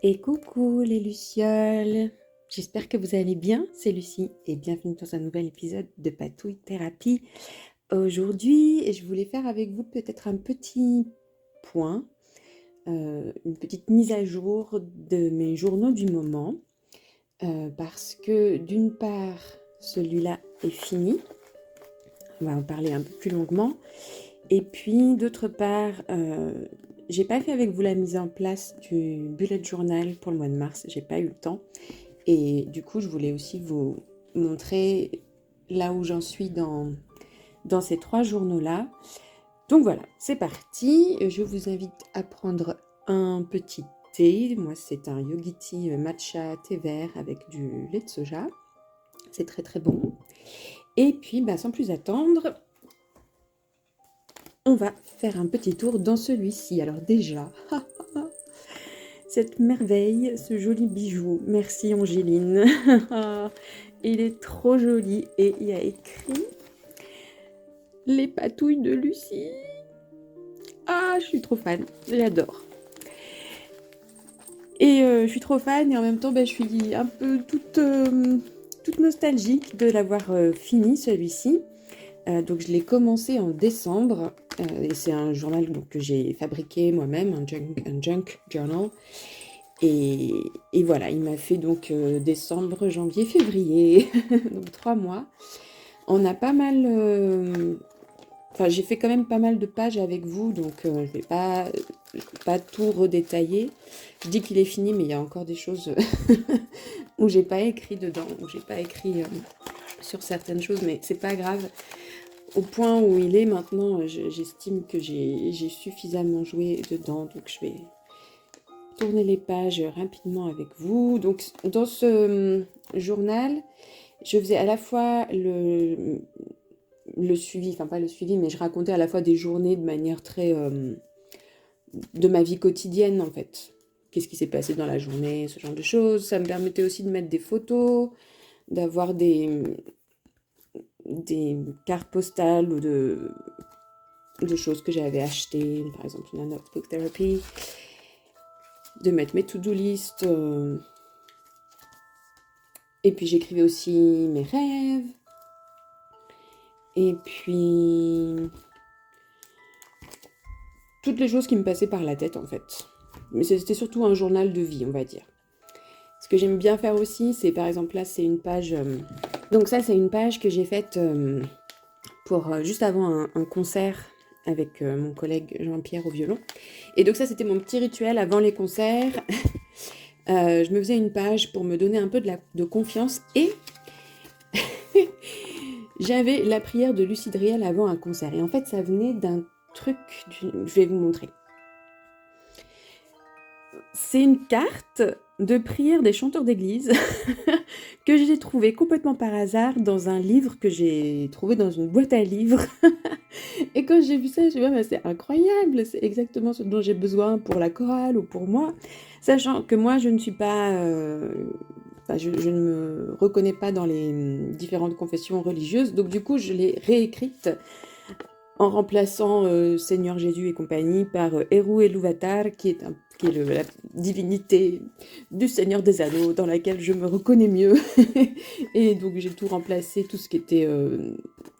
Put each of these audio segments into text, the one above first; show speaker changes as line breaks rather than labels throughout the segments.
Et coucou les Lucioles, j'espère que vous allez bien, c'est Lucie et bienvenue dans un nouvel épisode de Patouille Thérapie. Aujourd'hui, je voulais faire avec vous peut-être un petit point, une petite mise à jour de mes journaux du moment, parce que d'une part, celui-là est fini, on va en parler un peu plus longuement, et puis d'autre part, j'ai pas fait avec vous la mise en place du bullet journal pour le mois de mars, j'ai pas eu le temps. Et du coup, je voulais aussi vous montrer là où j'en suis dans ces 3 journaux-là. Donc voilà, c'est parti. Je vous invite à prendre un petit thé. Moi, c'est un Yogiti matcha thé vert avec du lait de soja. C'est très très bon. Et puis, sans plus attendre, on va faire un petit tour dans celui-ci. Alors déjà, cette merveille, ce joli bijou. Merci Angéline. Il est trop joli et il y a écrit les patouilles de Lucie. Ah, je suis trop fan, j'adore. Et je suis trop fan et en même temps, je suis un peu toute nostalgique de l'avoir fini celui-ci. Donc je l'ai commencé en décembre et c'est un journal donc, que j'ai fabriqué moi-même, un junk journal. Et voilà, il m'a fait donc décembre, janvier, février, donc 3 mois. On a pas mal... Enfin, j'ai fait quand même pas mal de pages avec vous, donc je vais pas tout redétailler. Je dis qu'il est fini, mais il y a encore des choses où j'ai pas écrit dedans, où j'ai pas écrit sur certaines choses, mais c'est pas grave. Au point où il est maintenant, j'estime que j'ai suffisamment joué dedans, donc je vais tourner les pages rapidement avec vous. Donc dans ce journal, je faisais à la fois le suivi, enfin pas le suivi, mais je racontais à la fois des journées de manière très... de ma vie quotidienne en fait. Qu'est-ce qui s'est passé dans la journée, ce genre de choses. Ça me permettait aussi de mettre des photos, d'avoir des cartes postales ou de choses que j'avais achetées, par exemple une notebook therapy, de mettre mes to-do list. Et puis j'écrivais aussi mes rêves. Et puis toutes les choses qui me passaient par la tête en fait. Mais c'était surtout un journal de vie, on va dire. Ce que j'aime bien faire aussi, c'est par exemple là, c'est une page... donc ça, c'est une page que j'ai faite pour juste avant un concert avec mon collègue Jean-Pierre au violon. Et donc ça, c'était mon petit rituel avant les concerts. Je me faisais une page pour me donner un peu de confiance et j'avais la prière de Lucie Driel avant un concert. Et en fait, ça venait d'un truc, je vais vous montrer. C'est une carte de prière des chanteurs d'église que j'ai trouvée complètement par hasard dans un livre que j'ai trouvé dans une boîte à livres. Et quand j'ai vu ça, je me suis dit, c'est incroyable, c'est exactement ce dont j'ai besoin pour la chorale ou pour moi. Sachant que moi, je ne suis pas... je ne me reconnais pas dans les différentes confessions religieuses. Donc du coup, je l'ai réécrite en remplaçant Seigneur Jésus et compagnie par Eru Eluvatar, qui est la divinité du Seigneur des Anneaux, dans laquelle je me reconnais mieux. Et donc j'ai tout remplacé, tout ce qui était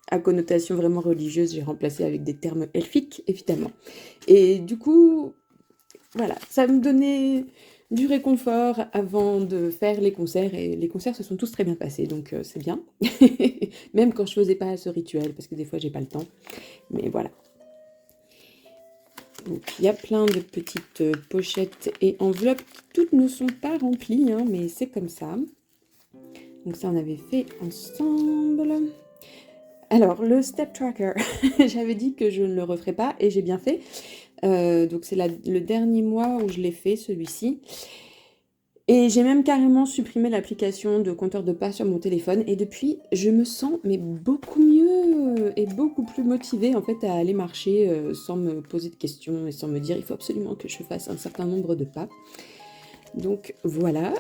à connotation vraiment religieuse, j'ai remplacé avec des termes elfiques, évidemment. Et du coup, voilà, ça me donnait du réconfort avant de faire les concerts, et les concerts se sont tous très bien passés, donc c'est bien. Même quand je faisais pas ce rituel, parce que des fois j'ai pas le temps. Mais voilà. Donc il y a plein de petites pochettes et enveloppes. Toutes ne sont pas remplies, hein, mais c'est comme ça. Donc ça, on avait fait ensemble. Alors, le step tracker, j'avais dit que je ne le referais pas et j'ai bien fait. Donc c'est le dernier mois où je l'ai fait, celui-ci. Et j'ai même carrément supprimé l'application de compteur de pas sur mon téléphone. Et depuis, je me sens mais beaucoup mieux et beaucoup plus motivée en fait à aller marcher sans me poser de questions et sans me dire il faut absolument que je fasse un certain nombre de pas. Donc voilà.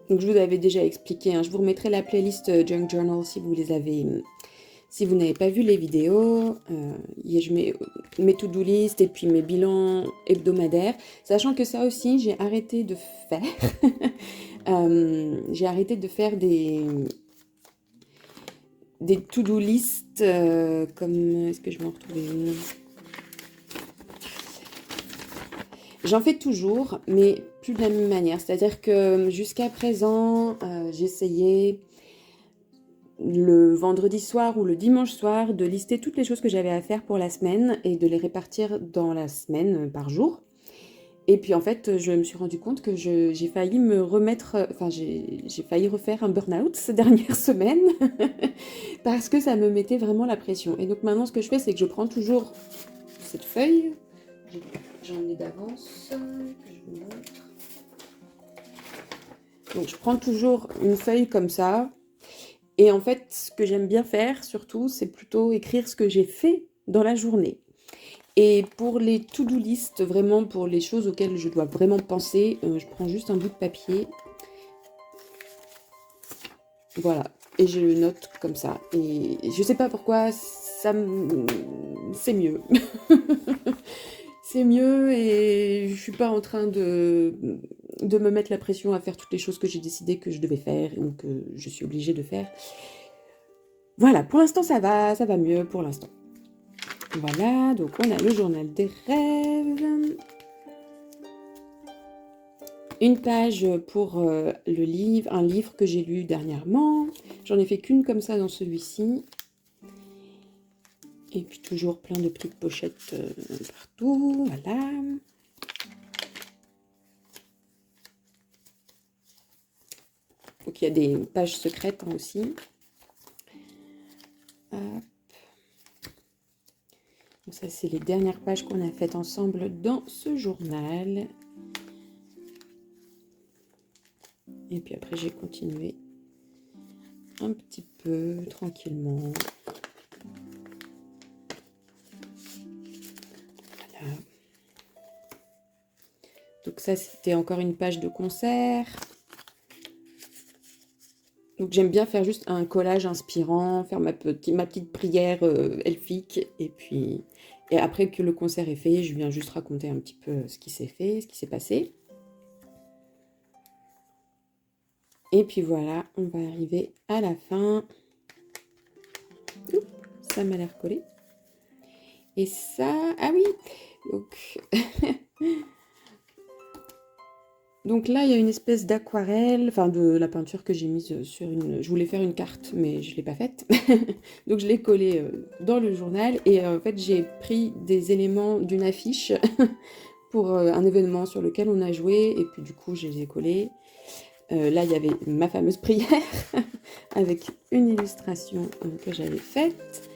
Donc je vous avais déjà expliqué, hein. Je vous remettrai la playlist Junk Journal si vous les avez Si vous n'avez pas vu les vidéos, je mets mes to-do list et puis mes bilans hebdomadaires, sachant que ça aussi, j'ai arrêté de faire. J'ai arrêté de faire des to-do list comme... Est-ce que je vais en retrouver une? J'en fais toujours, mais plus de la même manière. C'est-à-dire que jusqu'à présent, j'essayais le vendredi soir ou le dimanche soir de lister toutes les choses que j'avais à faire pour la semaine et de les répartir dans la semaine par jour. Et puis en fait, je me suis rendu compte que j'ai failli me remettre, enfin j'ai failli refaire un burn-out ces dernières semaines parce que ça me mettait vraiment la pression. Et donc maintenant, ce que je fais, c'est que je prends toujours cette feuille. J'en ai d'avance, que je vous montre. Donc je prends toujours une feuille comme ça. Et en fait, ce que j'aime bien faire, surtout, c'est plutôt écrire ce que j'ai fait dans la journée. Et pour les to-do list, vraiment pour les choses auxquelles je dois vraiment penser, je prends juste un bout de papier. Voilà. Et je le note comme ça. Et je sais pas pourquoi, c'est mieux. C'est mieux et je suis pas en train de me mettre la pression à faire toutes les choses que j'ai décidé que je devais faire ou que je suis obligée de faire. Voilà, pour l'instant ça va mieux pour l'instant. Voilà, donc on a le journal des rêves. Une page pour un livre que j'ai lu dernièrement. J'en ai fait qu'une comme ça dans celui-ci. Et puis toujours plein de petites pochettes partout, voilà. Donc il y a des pages secrètes aussi. Hop. Donc ça c'est les dernières pages qu'on a faites ensemble dans ce journal. Et puis après j'ai continué un petit peu tranquillement. Voilà. Donc ça c'était encore une page de concert. Donc j'aime bien faire juste un collage inspirant, faire ma petite prière elfique, et après que le concert est fait, je viens juste raconter un petit peu ce qui s'est fait, ce qui s'est passé. Et puis voilà, on va arriver à la fin. Oups, ça m'a l'air collé. Et ça, ah oui, donc... Donc là, il y a une espèce d'aquarelle, enfin de la peinture que j'ai mise sur une... Je voulais faire une carte, mais je ne l'ai pas faite. Donc je l'ai collée dans le journal. Et en fait, j'ai pris des éléments d'une affiche pour un événement sur lequel on a joué. Et puis du coup, je les ai collés. Là, il y avait ma fameuse prière avec une illustration que j'avais faite.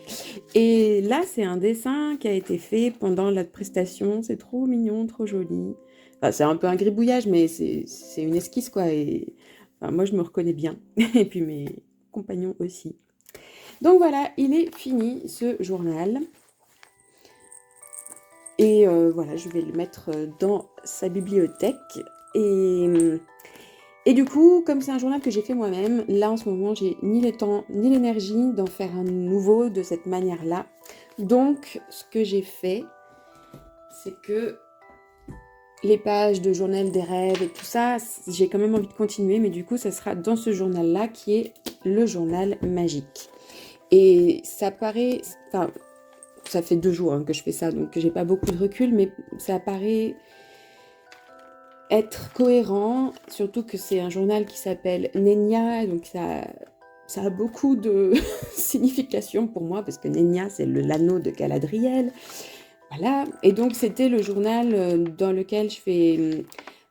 Et là, c'est un dessin qui a été fait pendant la prestation. C'est trop mignon, trop joli. Enfin, c'est un peu un gribouillage, mais c'est une esquisse, quoi. Et enfin, moi, je me reconnais bien. Et puis mes compagnons aussi. Donc voilà, il est fini, ce journal. Et voilà, je vais le mettre dans sa bibliothèque. Et du coup, comme c'est un journal que j'ai fait moi-même, là, en ce moment, j'ai ni le temps, ni l'énergie d'en faire un nouveau de cette manière-là. Donc, ce que j'ai fait, c'est que les pages de journal des rêves et tout ça, j'ai quand même envie de continuer, mais du coup, ça sera dans ce journal-là qui est le journal magique. Et ça paraît... Enfin, ça fait 2 jours que je fais ça, donc j'ai pas beaucoup de recul, mais ça paraît être cohérent, surtout que c'est un journal qui s'appelle Nenya, donc ça a beaucoup de signification pour moi, parce que Nenya, c'est l'anneau de Galadriel. Voilà, et donc c'était le journal dans lequel je fais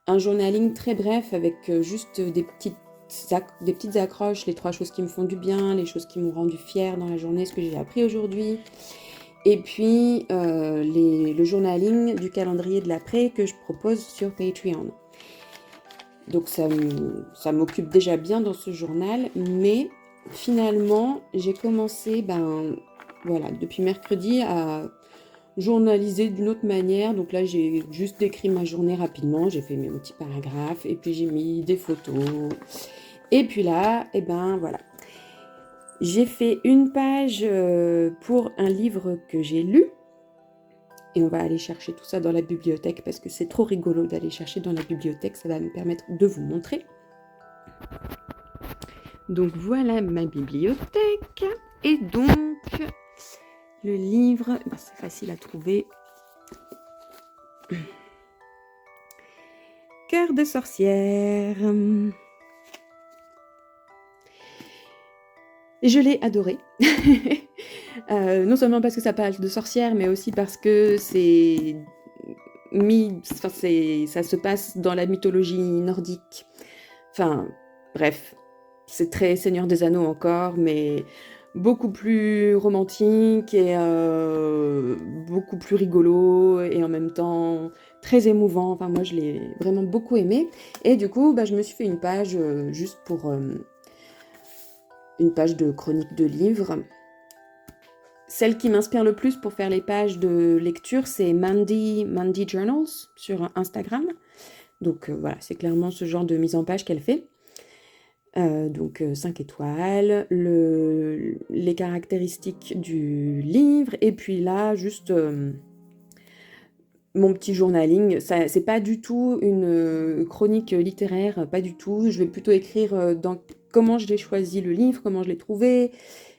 un journaling très bref avec juste des petites accroches, les 3 choses qui me font du bien, les choses qui m'ont rendu fière dans la journée, ce que j'ai appris aujourd'hui, et puis le journaling du calendrier de l'après que je propose sur Patreon. Donc ça m'occupe déjà bien dans ce journal, mais finalement j'ai commencé voilà, depuis mercredi à journaliser d'une autre manière. Donc là, j'ai juste décrit ma journée rapidement. J'ai fait mes petits paragraphes et puis j'ai mis des photos. Et puis là, voilà. J'ai fait une page pour un livre que j'ai lu. Et on va aller chercher tout ça dans la bibliothèque parce que c'est trop rigolo d'aller chercher dans la bibliothèque. Ça va me permettre de vous montrer. Donc voilà ma bibliothèque. Et donc, le livre, c'est facile à trouver. Cœur de sorcière. Je l'ai adoré. Non seulement parce que ça parle de sorcière, mais aussi parce que ça se passe dans la mythologie nordique. Enfin, bref, c'est très Seigneur des Anneaux encore, mais beaucoup plus romantique et beaucoup plus rigolo et en même temps très émouvant. Enfin, moi, je l'ai vraiment beaucoup aimé. Et du coup, je me suis fait une page juste pour une page de chronique de livres. Celle qui m'inspire le plus pour faire les pages de lecture, c'est Mandy Journals sur Instagram. Donc voilà, c'est clairement ce genre de mise en page qu'elle fait. Donc 5 étoiles, les caractéristiques du livre, et puis là, juste mon petit journaling. C'est pas du tout une chronique littéraire, pas du tout. Je vais plutôt écrire dans comment j'ai choisi le livre, comment je l'ai trouvé,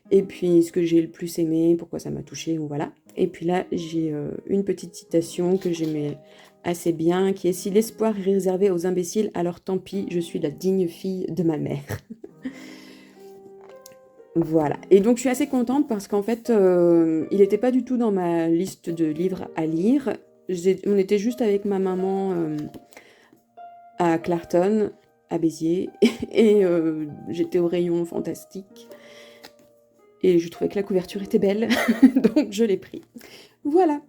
et puis ce que j'ai le plus aimé, pourquoi ça m'a touchée, ou voilà. Et puis là, j'ai une petite citation que j'aimais assez bien, qui est « Si l'espoir est réservé aux imbéciles, alors tant pis, je suis la digne fille de ma mère. » Voilà. Et donc, je suis assez contente parce qu'en fait, il n'était pas du tout dans ma liste de livres à lire. On était juste avec ma maman à Clarton, à Béziers, et j'étais au rayon fantastique. Et je trouvais que la couverture était belle, donc je l'ai pris. Voilà.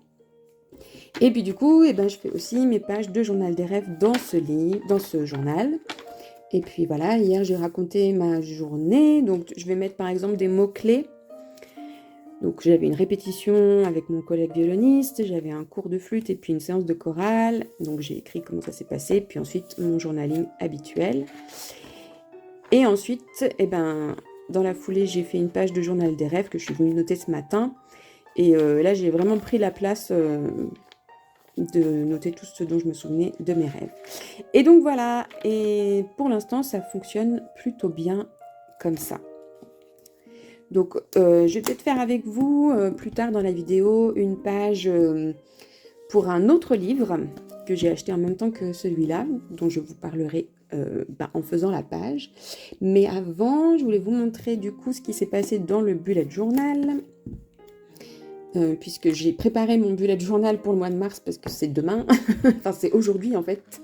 Et puis du coup, je fais aussi mes pages de journal des rêves dans ce journal. Et puis voilà, hier j'ai raconté ma journée. Donc je vais mettre par exemple des mots-clés. Donc j'avais une répétition avec mon collègue violoniste, j'avais un cours de flûte et puis une séance de chorale. Donc j'ai écrit comment ça s'est passé, puis ensuite mon journaling habituel. Et ensuite, dans la foulée, j'ai fait une page de journal des rêves que je suis venue noter ce matin. Et là, j'ai vraiment pris la place de noter tout ce dont je me souvenais de mes rêves. Et donc voilà, et pour l'instant, ça fonctionne plutôt bien comme ça. Donc, je vais peut-être faire avec vous, plus tard dans la vidéo, une page pour un autre livre que j'ai acheté en même temps que celui-là, dont je vous parlerai en faisant la page. Mais avant, je voulais vous montrer du coup ce qui s'est passé dans le bullet journal. Puisque j'ai préparé mon bullet journal pour le mois de mars parce que c'est demain, enfin c'est aujourd'hui en fait.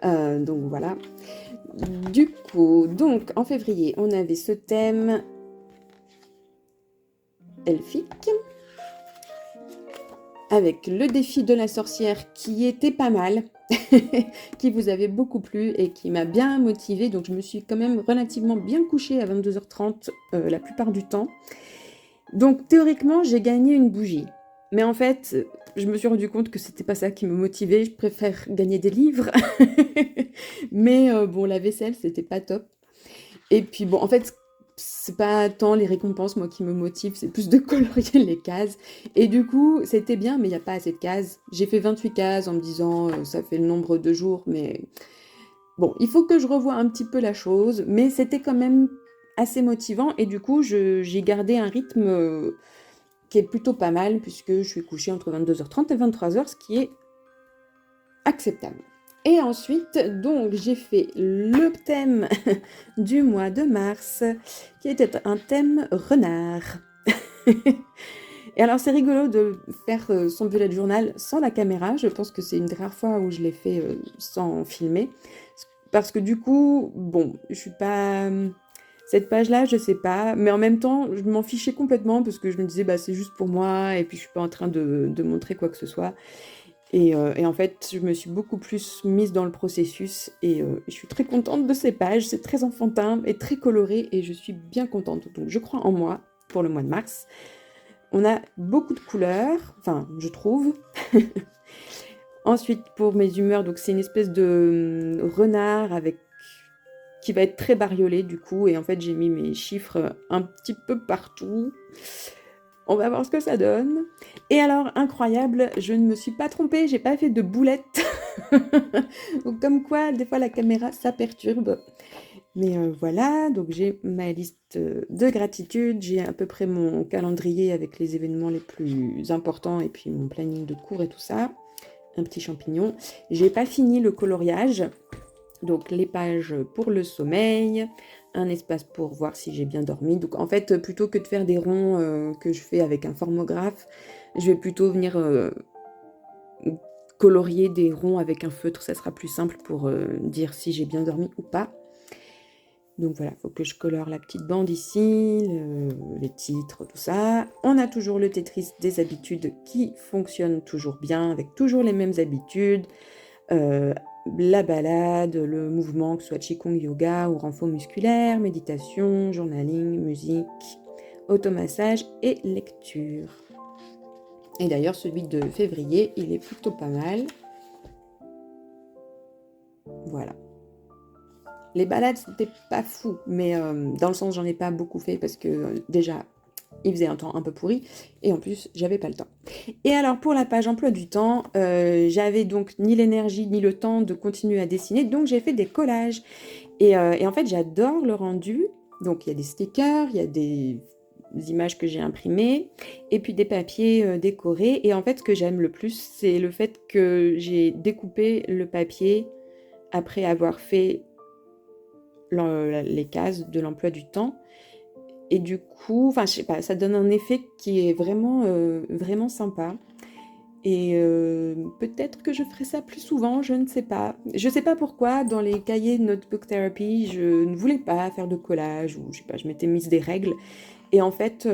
Donc voilà. Du coup, donc en février, on avait ce thème elfique avec le défi de la sorcière qui était pas mal, qui vous avait beaucoup plu et qui m'a bien motivée. Donc je me suis quand même relativement bien couchée à 22h30 la plupart du temps. Donc théoriquement, j'ai gagné une bougie. Mais en fait, je me suis rendu compte que c'était pas ça qui me motivait. Je préfère gagner des livres. Mais bon, la vaisselle, c'était pas top. Et puis bon, en fait, c'est pas tant les récompenses, moi, qui me motivent. C'est plus de colorier les cases. Et du coup, c'était bien, mais il n'y a pas assez de cases. J'ai fait 28 cases en me disant, ça fait le nombre de jours. Mais bon, il faut que je revoie un petit peu la chose. Mais c'était quand même assez motivant et du coup j'ai gardé un rythme qui est plutôt pas mal puisque je suis couchée entre 22h30 et 23h, ce qui est acceptable. Et ensuite, donc, j'ai fait le thème du mois de mars qui était un thème renard. Et alors c'est rigolo de faire son bullet journal sans la caméra. Je pense que c'est une des rares fois où je l'ai fait sans filmer parce que du coup, bon, je suis pas... Cette page-là, je sais pas, mais en même temps, je m'en fichais complètement parce que je me disais, c'est juste pour moi, et puis je suis pas en train de montrer quoi que ce soit. Et en fait, je me suis beaucoup plus mise dans le processus, et je suis très contente de ces pages. C'est très enfantin et très coloré, et je suis bien contente. Donc, je crois en moi pour le mois de mars. On a beaucoup de couleurs, enfin, je trouve. Ensuite, pour mes humeurs, donc c'est une espèce de renard avec qui va être très bariolé du coup. Et en fait, j'ai mis mes chiffres un petit peu partout. On va voir ce que ça donne. Et alors, incroyable, je ne me suis pas trompée, j'ai pas fait de boulettes. Donc, comme quoi, des fois, la caméra, ça perturbe. Mais voilà, donc j'ai ma liste de gratitude, j'ai à peu près mon calendrier avec les événements les plus importants et puis mon planning de cours et tout ça. Un petit champignon. J'ai pas fini le coloriage, donc les pages pour le sommeil, un espace pour voir si j'ai bien dormi. Donc en fait, plutôt que de faire des ronds que je fais avec un formographe, je vais plutôt venir colorier des ronds avec un feutre. Ça sera plus simple pour dire si j'ai bien dormi ou pas. Donc voilà, il faut que je colore la petite bande ici, les titres, tout ça. On a toujours le Tetris des habitudes qui fonctionne toujours bien, avec toujours les mêmes habitudes. La balade, le mouvement, que ce soit Qigong, yoga ou renfort musculaire, méditation, journaling, musique, automassage et lecture. Et d'ailleurs, celui de février, il est plutôt pas mal. Voilà. Les balades, c'était pas fou, mais dans le sens, j'en ai pas beaucoup fait parce que déjà, il faisait un temps un peu pourri et en plus, j'avais pas le temps. Et alors, pour la page emploi du temps, j'avais donc ni l'énergie ni le temps de continuer à dessiner, donc j'ai fait des collages. Et en fait, j'adore le rendu. Donc, il y a des stickers, il y a des images que j'ai imprimées et puis des papiers décorés. Et en fait, ce que j'aime le plus, c'est le fait que j'ai découpé le papier après avoir fait les cases de l'emploi du temps. Et du coup, enfin, je sais pas, ça donne un effet qui est vraiment, vraiment sympa. Et peut-être que je ferai ça plus souvent, je ne sais pas. Je sais pas pourquoi, dans les cahiers de Notebook Therapy, je ne voulais pas faire de collage, ou je sais pas, je m'étais mise des règles. Et en fait,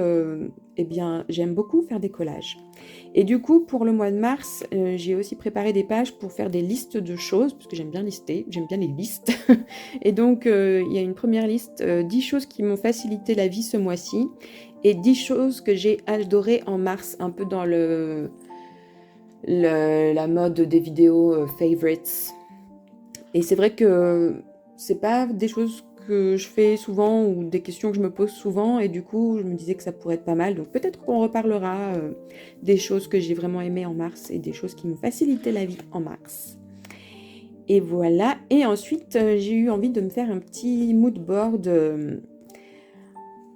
eh bien, j'aime beaucoup faire des collages. Et du coup, pour le mois de mars, j'ai aussi préparé des pages pour faire des listes de choses, parce que j'aime bien lister, j'aime bien les listes. Et donc, il y a une première liste, 10 choses qui m'ont facilité la vie ce mois-ci, et 10 choses que j'ai adorées en mars, un peu dans la mode des vidéos favorites. Et c'est vrai que c'est pas des choses que je fais souvent ou des questions que je me pose souvent, et du coup je me disais que ça pourrait être pas mal, donc peut-être qu'on reparlera des choses que j'ai vraiment aimées en mars et des choses qui m'ont facilité la vie en mars. Et voilà, et ensuite j'ai eu envie de me faire un petit mood board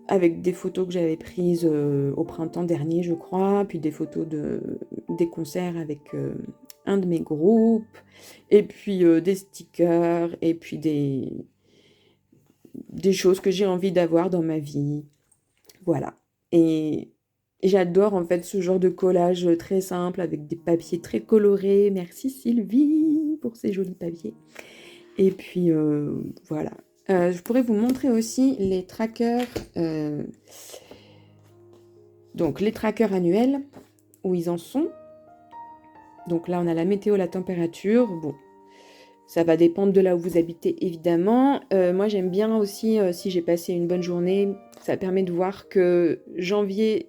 avec des photos que j'avais prises au printemps dernier, je crois, puis des photos des concerts avec un de mes groupes, et puis des stickers, et puis des choses que j'ai envie d'avoir dans ma vie. Voilà. Et j'adore en fait ce genre de collage très simple avec des papiers très colorés. Merci Sylvie pour ces jolis papiers. Et puis voilà. Je pourrais vous montrer aussi les trackers. Donc les trackers annuels, où ils en sont. Donc là on a la météo, la température. Bon, ça va dépendre de là où vous habitez évidemment. Moi j'aime bien aussi si j'ai passé une bonne journée. Ça permet de voir que janvier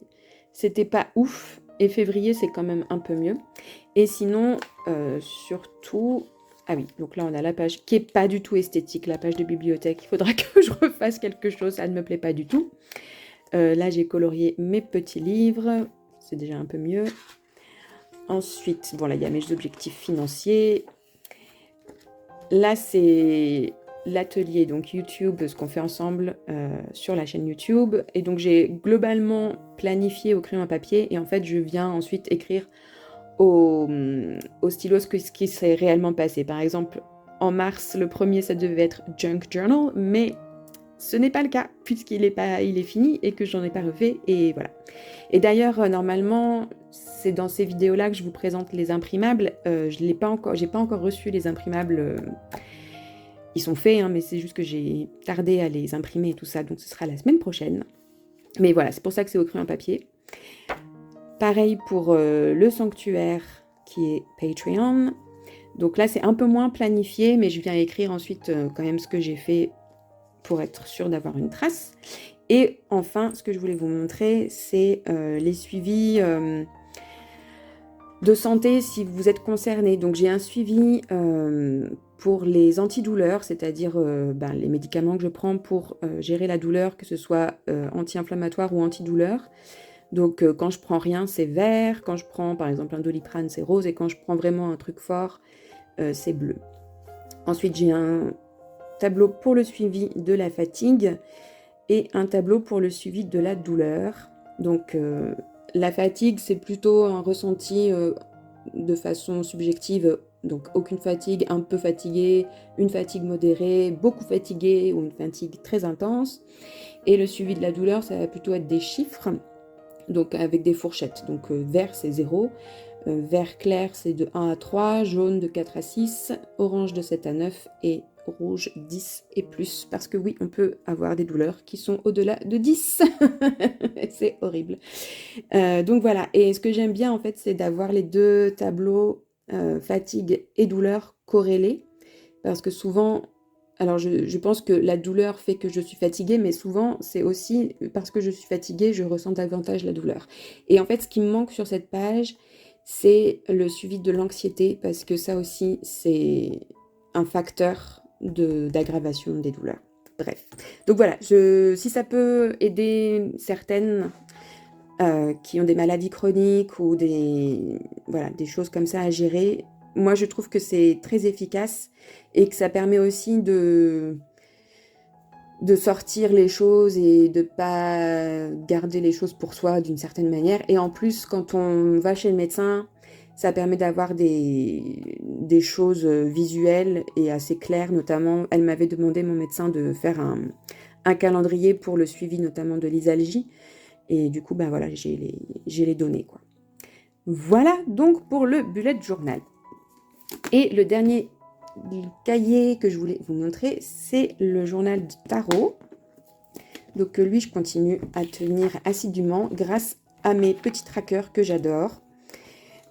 c'était pas ouf et février c'est quand même un peu mieux. Et sinon surtout... Ah oui, donc là on a la page qui est pas du tout esthétique, la page de bibliothèque. Il faudra que je refasse quelque chose, ça ne me plaît pas du tout. Là j'ai colorié mes petits livres, c'est déjà un peu mieux. Ensuite, bon là il y a mes objectifs financiers. Là c'est l'atelier, donc YouTube, ce qu'on fait ensemble sur la chaîne YouTube. Et donc j'ai globalement planifié au crayon à papier et en fait je viens ensuite écrire au stylo ce qui s'est réellement passé. Par exemple, en mars, le premier ça devait être Junk Journal, mais ce n'est pas le cas puisqu'il il est fini et que j'en ai pas refait et voilà. Et d'ailleurs, normalement, c'est dans ces vidéos-là que je vous présente les imprimables. J'ai pas encore reçu les imprimables. Ils sont faits, hein, mais c'est juste que j'ai tardé à les imprimer et tout ça, donc ce sera la semaine prochaine. Mais voilà, c'est pour ça que c'est au crayon papier. Pareil pour le sanctuaire qui est Patreon. Donc là, c'est un peu moins planifié, mais je viens écrire ensuite quand même ce que j'ai fait pour être sûre d'avoir une trace. Et enfin, ce que je voulais vous montrer, c'est les suivis de santé si vous êtes concerné. Donc j'ai un suivi pour les antidouleurs, c'est-à-dire les médicaments que je prends pour gérer la douleur, que ce soit anti-inflammatoire ou antidouleur. Donc quand je prends rien, c'est vert. Quand je prends par exemple un Doliprane, c'est rose. Et quand je prends vraiment un truc fort, c'est bleu. Ensuite, j'ai un tableau pour le suivi de la fatigue et un tableau pour le suivi de la douleur. Donc la fatigue, c'est plutôt un ressenti de façon subjective, donc aucune fatigue, un peu fatigué, une fatigue modérée, beaucoup fatigué ou une fatigue très intense. Et le suivi de la douleur, ça va plutôt être des chiffres, donc avec des fourchettes. Donc vert, c'est 0, vert clair, c'est de 1 à 3, jaune de 4 à 6, orange de 7 à 9 et rouge 10 et plus. Parce que oui, on peut avoir des douleurs qui sont au-delà de 10. C'est horrible. Donc voilà, et ce que j'aime bien en fait, c'est d'avoir les deux tableaux fatigue et douleur corrélés. Parce que souvent, alors je pense que la douleur fait que je suis fatiguée, mais souvent c'est aussi parce que je suis fatiguée, je ressens davantage la douleur. Et en fait, ce qui me manque sur cette page, c'est le suivi de l'anxiété, parce que ça aussi, c'est un facteur d'aggravation des douleurs. Bref. Donc voilà, si ça peut aider certaines qui ont des maladies chroniques ou des choses comme ça à gérer, moi je trouve que c'est très efficace et que ça permet aussi de sortir les choses et de pas garder les choses pour soi d'une certaine manière. Et en plus, quand on va chez le médecin, ça permet d'avoir des choses visuelles et assez claires. Notamment, elle m'avait demandé, mon médecin, de faire un calendrier pour le suivi notamment de l'isalgie. Et du coup, voilà, j'ai les données, quoi. Voilà donc pour le bullet journal. Et le dernier cahier que je voulais vous montrer, c'est le journal de tarot. Donc lui, je continue à tenir assidûment grâce à mes petits trackers que j'adore.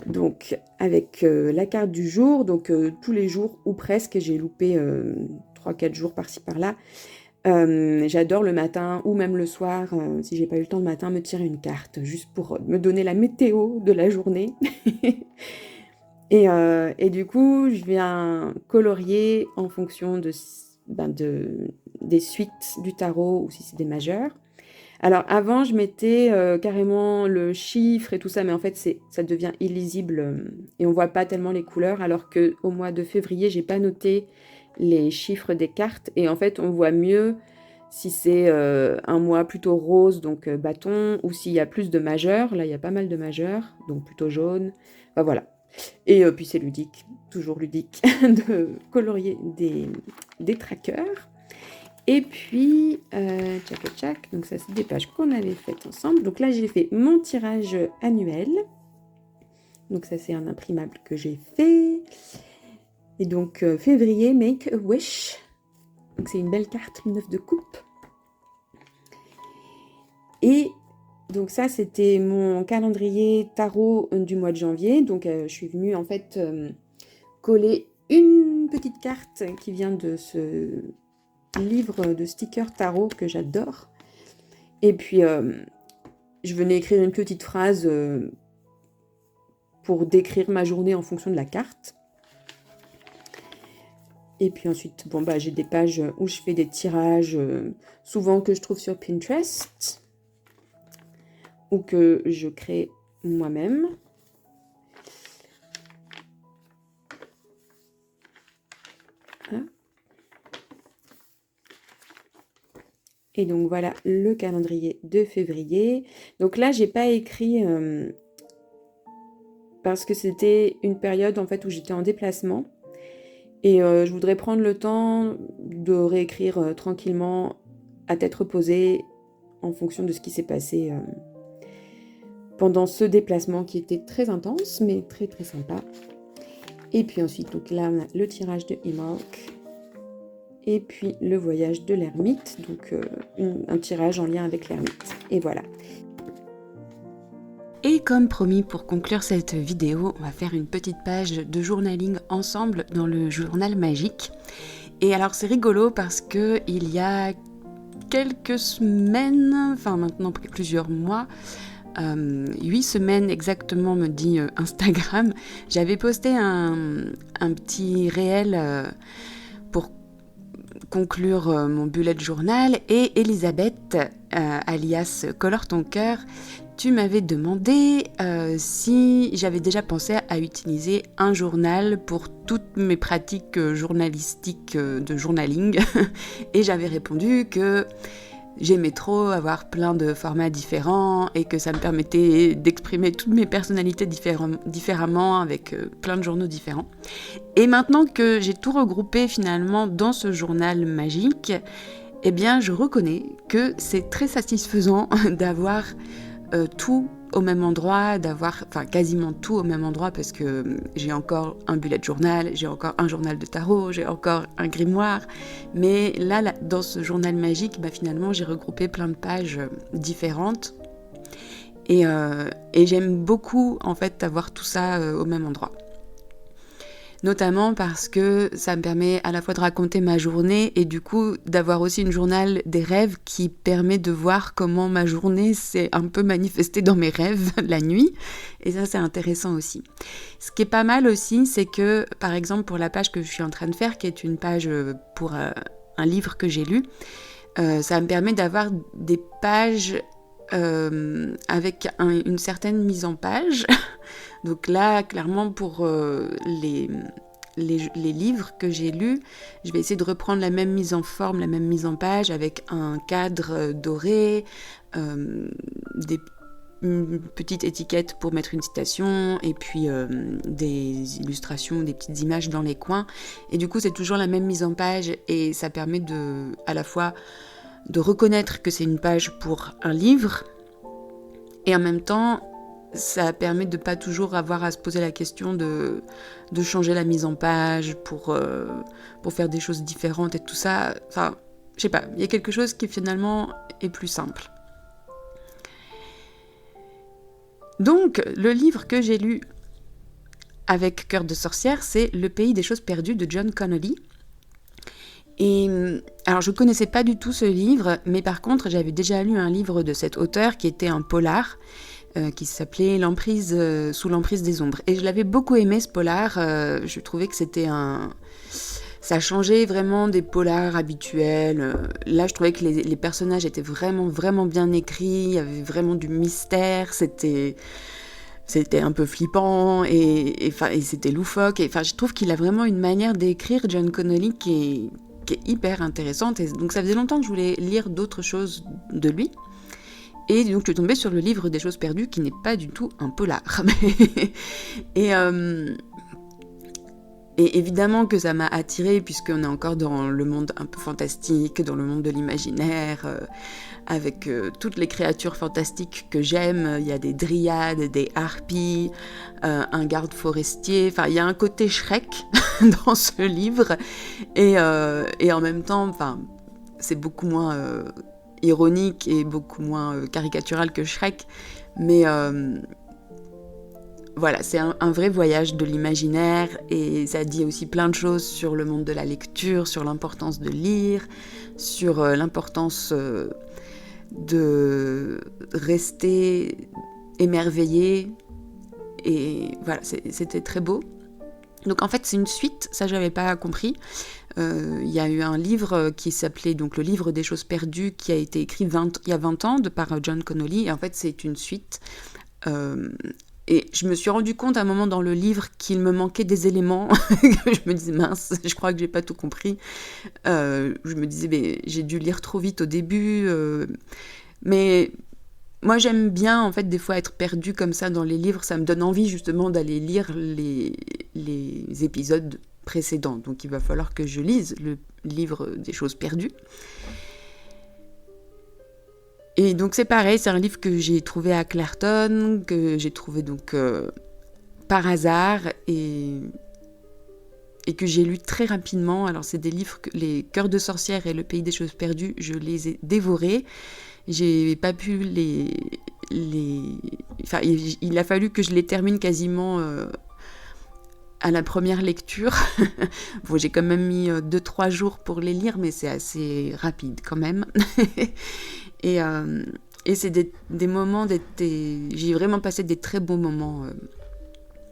Donc avec la carte du jour, donc tous les jours ou presque, j'ai loupé 3-4 jours par-ci par-là. J'adore le matin ou même le soir, si j'ai pas eu le temps le matin, me tirer une carte juste pour me donner la météo de la journée. Et du coup, je viens colorier en fonction des suites du tarot ou si c'est des majeurs. Alors avant, je mettais carrément le chiffre et tout ça, mais en fait, ça devient illisible et on voit pas tellement les couleurs, alors qu'au mois de février, j'ai pas noté les chiffres des cartes et en fait, on voit mieux si c'est un mois plutôt rose, donc bâton, ou s'il y a plus de majeurs. Là, il y a pas mal de majeurs, donc plutôt jaune. Enfin, voilà. Et puis c'est ludique, toujours ludique, de colorier des trackers. Et puis, tchac, donc ça c'est des pages qu'on avait faites ensemble. Donc là j'ai fait mon tirage annuel. Donc ça c'est un imprimable que j'ai fait. Et donc février, Make a Wish. Donc c'est une belle carte, une 9 de coupe. Et donc ça c'était mon calendrier tarot du mois de janvier. Donc je suis venue en fait coller une petite carte qui vient de ce livre de stickers tarot que j'adore. Et puis je venais écrire une petite phrase pour décrire ma journée en fonction de la carte. Et puis ensuite, j'ai des pages où je fais des tirages, souvent que je trouve sur Pinterest, ou que je crée moi-même. Et donc voilà le calendrier de février. Donc là, j'ai pas écrit parce que c'était une période en fait où j'étais en déplacement. Et je voudrais prendre le temps de réécrire tranquillement, à tête reposée, en fonction de ce qui s'est passé pendant ce déplacement qui était très intense, mais très très sympa. Et puis ensuite, donc là, on a le tirage de Hallmark. Et puis le voyage de l'ermite, donc un tirage en lien avec l'ermite. Et voilà.
Et comme promis, pour conclure cette vidéo, on va faire une petite page de journaling ensemble dans le journal magique. Et alors c'est rigolo parce que il y a quelques semaines, enfin maintenant plusieurs mois, 8 semaines exactement, me dit Instagram, j'avais posté un petit réel pour conclure mon bullet journal, et Elisabeth, alias Colore ton cœur, tu m'avais demandé si j'avais déjà pensé à utiliser un journal pour toutes mes pratiques journalistiques de journaling et j'avais répondu que j'aimais trop avoir plein de formats différents et que ça me permettait d'exprimer toutes mes personnalités différemment avec plein de journaux différents. Et maintenant que j'ai tout regroupé finalement dans ce journal magique, eh bien je reconnais que c'est très satisfaisant d'avoir tout au même endroit, d'avoir quasiment tout au même endroit, parce que j'ai encore un bullet journal, j'ai encore un journal de tarot, j'ai encore un grimoire, mais là dans ce journal magique, finalement j'ai regroupé plein de pages différentes et j'aime beaucoup en fait avoir tout ça au même endroit. Notamment parce que ça me permet à la fois de raconter ma journée et du coup d'avoir aussi une journal des rêves qui permet de voir comment ma journée s'est un peu manifestée dans mes rêves la nuit. Et ça, c'est intéressant aussi. Ce qui est pas mal aussi, c'est que, par exemple, pour la page que je suis en train de faire, qui est une page pour un livre que j'ai lu, ça me permet d'avoir des pages avec une certaine mise en page. Donc là, clairement, pour les livres que j'ai lus, je vais essayer de reprendre la même mise en forme, la même mise en page, avec un cadre doré, une petite étiquette pour mettre une citation, et puis des illustrations, des petites images dans les coins. Et du coup, c'est toujours la même mise en page, et ça permet à la fois de reconnaître que c'est une page pour un livre, et en même temps, ça permet de pas toujours avoir à se poser la question de changer la mise en page pour faire des choses différentes et tout ça. Enfin, je sais pas, il y a quelque chose qui finalement est plus simple. Donc, le livre que j'ai lu avec Cœur de sorcière, c'est Le pays des choses perdues de John Connolly. Et alors, je connaissais pas du tout ce livre, mais par contre, j'avais déjà lu un livre de cet auteur qui était un polar, qui s'appelait Sous l'emprise des ombres. Et je l'avais beaucoup aimé, ce polar. Je trouvais que ça changeait vraiment des polars habituels. Là, je trouvais que les personnages étaient vraiment, vraiment bien écrits. Il y avait vraiment du mystère. C'était un peu flippant et c'était loufoque. Je trouve qu'il a vraiment une manière d'écrire, John Connolly, qui est hyper intéressante. Et donc, ça faisait longtemps que je voulais lire d'autres choses de lui. Et donc, je suis tombée sur le livre des choses perdues, qui n'est pas du tout un polar. Et évidemment que ça m'a attirée, puisqu'on est encore dans le monde un peu fantastique, dans le monde de l'imaginaire, avec toutes les créatures fantastiques que j'aime. Il y a des dryades, des harpies, un garde forestier. Enfin, il y a un côté Shrek dans ce livre. Et en même temps, c'est beaucoup moins ironique et beaucoup moins caricatural que Shrek, mais voilà, c'est un vrai voyage de l'imaginaire, et ça dit aussi plein de choses sur le monde de la lecture, sur l'importance de lire, sur l'importance de rester émerveillé, et voilà, c'était très beau. Donc en fait c'est une suite, ça j'avais pas compris. Il y a eu un livre qui s'appelait donc Le livre des choses perdues, qui a été écrit il y a 20 ans par John Connolly, et en fait c'est une suite. Et je me suis rendu compte à un moment dans le livre qu'il me manquait des éléments, que je me disais mince, je crois que j'ai pas tout compris. Je me disais j'ai dû lire trop vite au début, mais moi j'aime bien en fait des fois être perdue comme ça dans les livres, ça me donne envie justement d'aller lire les épisodes précédents. Donc il va falloir que je lise le livre des choses perdues. Et donc c'est pareil, c'est un livre que j'ai trouvé à Clarton, que j'ai trouvé donc par hasard, et que j'ai lu très rapidement. Alors c'est des livres, les Cœurs de sorcière et Le pays des choses perdues, je les ai dévorés. J'ai pas pu Enfin, il a fallu que je les termine quasiment à la première lecture. Bon, j'ai quand même mis 2-3 jours pour les lire, mais c'est assez rapide quand même. Et Et c'est des moments, j'ai vraiment passé des très bons moments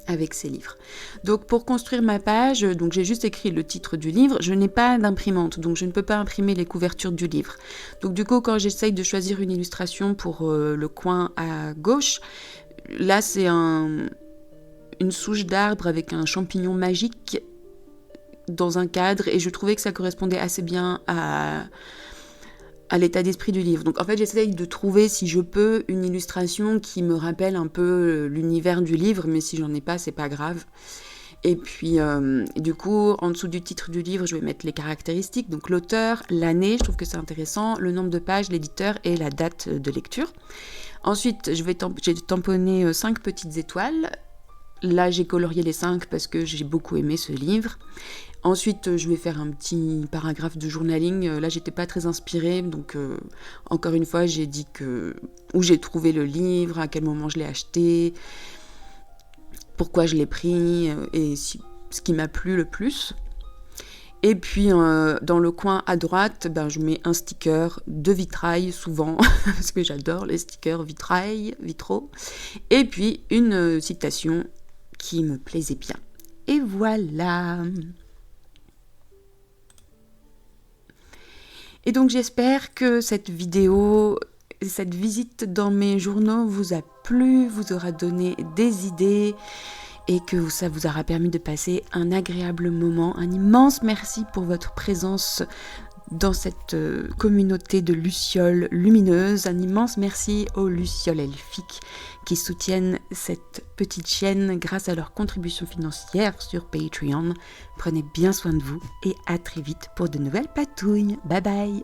avec ces livres. Donc pour construire ma page, donc j'ai juste écrit le titre du livre. Je n'ai pas d'imprimante, donc je ne peux pas imprimer les couvertures du livre. Donc du coup, quand j'essaye de choisir une illustration pour le coin à gauche, là c'est une souche d'arbre avec un champignon magique dans un cadre, et je trouvais que ça correspondait assez bien à l'état d'esprit du livre. Donc en fait, j'essaye de trouver, si je peux, une illustration qui me rappelle un peu l'univers du livre, mais si j'en ai pas, c'est pas grave. Et puis, du coup, en dessous du titre du livre, je vais mettre les caractéristiques, donc l'auteur, l'année, je trouve que c'est intéressant, le nombre de pages, l'éditeur et la date de lecture. Ensuite, j'ai tamponné 5 petites étoiles. Là, j'ai colorié les 5 parce que j'ai beaucoup aimé ce livre. Ensuite, je vais faire un petit paragraphe de journaling. Là, j'étais pas très inspirée, donc encore une fois, j'ai dit où j'ai trouvé le livre, à quel moment je l'ai acheté, pourquoi je l'ai pris, et ce qui m'a plu le plus. Et puis, dans le coin à droite, je mets un sticker de vitrail, souvent, parce que j'adore les stickers vitraux. Et puis, une citation qui me plaisait bien. Et voilà. Et donc j'espère que cette vidéo, cette visite dans mes journaux vous a plu, vous aura donné des idées et que ça vous aura permis de passer un agréable moment. Un immense merci pour votre présence dans cette communauté de lucioles lumineuses. Un immense merci aux lucioles elfiques qui soutiennent cette petite chaîne grâce à leur contribution financière sur Patreon. Prenez bien soin de vous et à très vite pour de nouvelles patouilles. Bye bye!